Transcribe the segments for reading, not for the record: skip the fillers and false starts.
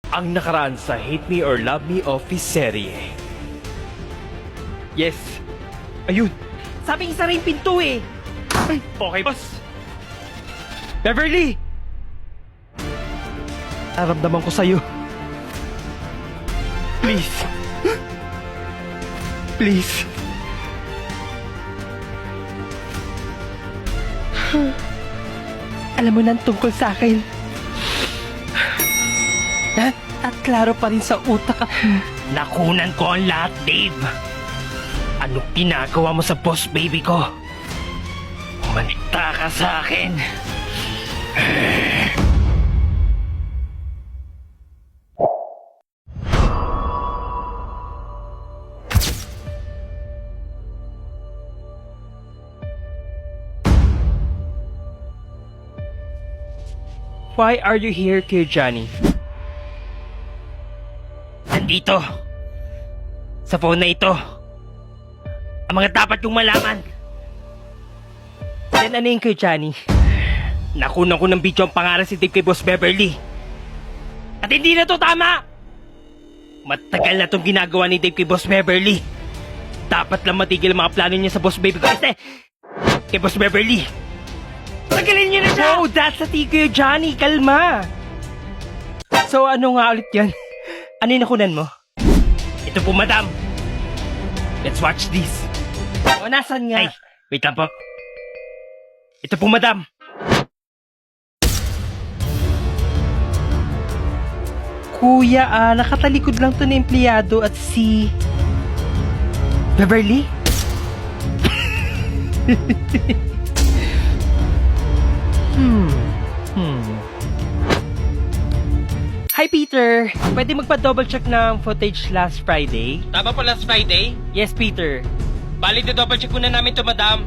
ang nakaraan sa Hate Me or Love Me office serye. Yes. Ayun. Sabing isa rin pinto eh. Ay, okay, boss. Beverly! Naramdaman ko sa'yo. Please. Please. Alam mo nang tungkol sa akin. At klaro pa rin sa utak at... Nakunan ko ang lahat, Dave. Anong ginagawa mo sa boss baby ko? Umanita ka sa akin. Why are you here, Kuya Johnny? Nandito. Sa phone na ito. Ang mga dapat kong malaman. Then ano yung Kuya Johnny? Nakunan ko ng video ang pangalan si Dave kay Boss Beverly. At hindi na to tama! Matagal na itong ginagawa ni Dave kay Boss Beverly. Dapat lang matigil ang mga plano niya sa Boss Baby ko. Kay Boss Beverly. Tagalin niyo na siya! Oh, that's a tea, Kuya Johnny. Kalma. So ano nga ulit yan? Ano yung nakunan mo? Ito po, madam. Let's watch this. O, nasan nga? Ay, wait lang po. Ito po, madam. Kuya, nakatalikod lang to na empleyado at si... Beverly? Hi, Peter. Pwede magpa-double check ng footage last Friday? Tama po, last Friday? Yes, Peter. Bali, double check muna namin to, madam.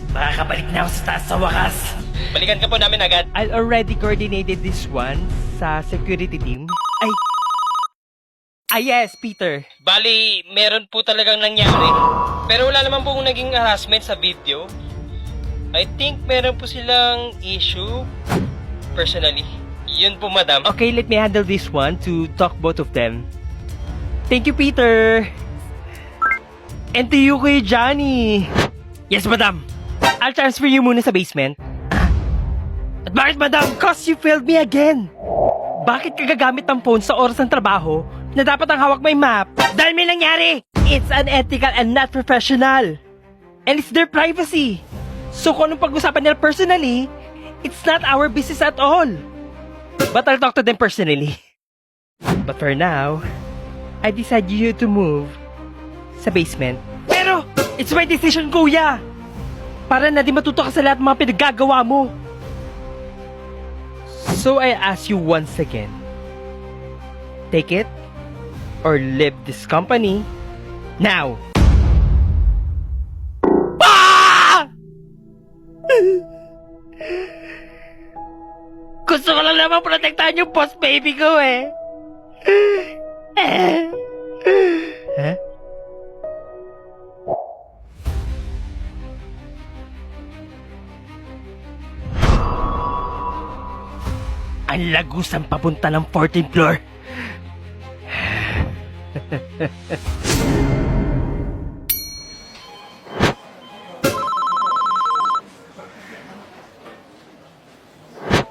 Makakabalik na ako sa taas sa wakas. Balikan ka po namin agad. I already coordinated this one sa security team. Ay, yes, Peter. Bali, meron po talagang nangyari. Pero wala naman pong naging harassment sa video. I think meron po silang issue personally. Yun po, madam. Okay, let me handle this one to talk both of them. Thank you, Peter. And to you, Kuya Johnny. Yes, madam. I'll transfer you muna sa basement. At bakit, madam? Cause you failed me again. Bakit ka gagamit ng phone sa oras ng trabaho na dapat ang hawak may map? Dahil may nangyari! It's unethical and not professional. And it's their privacy. So kung anong pag-usapan nila personally, it's not our business at all. But I'll talk to them personally. But for now, I decide you to move sa basement. Pero, it's my decision, kuya! Para na di matuto ka sa lahat ng mga pinaggagawa mo. So I ask you once again, take it or leave this company now. Ah! Gusto ko lang naman protektahan yung boss baby ko eh. Huh? Ang lagusang papunta ng 14th floor.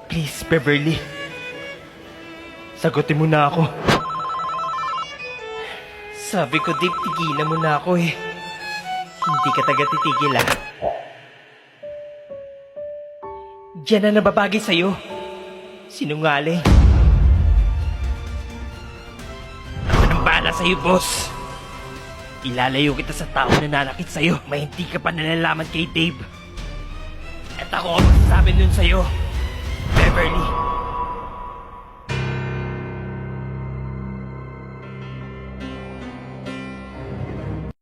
Please, Beverly. Sagutin mo na ako. Sabi ko, Dave, tigilan mo na ako eh. Hindi ka taga-titigil ah. Diyan na nababagay sa'yo. Sinungaling. Ako nang bahala sa'yo, boss. Ilalayo kita sa tao na nanakit sa'yo. May hindi ka pa nalalaman kay Dave. At ako ang magsasabi nun sa'yo. Beverly,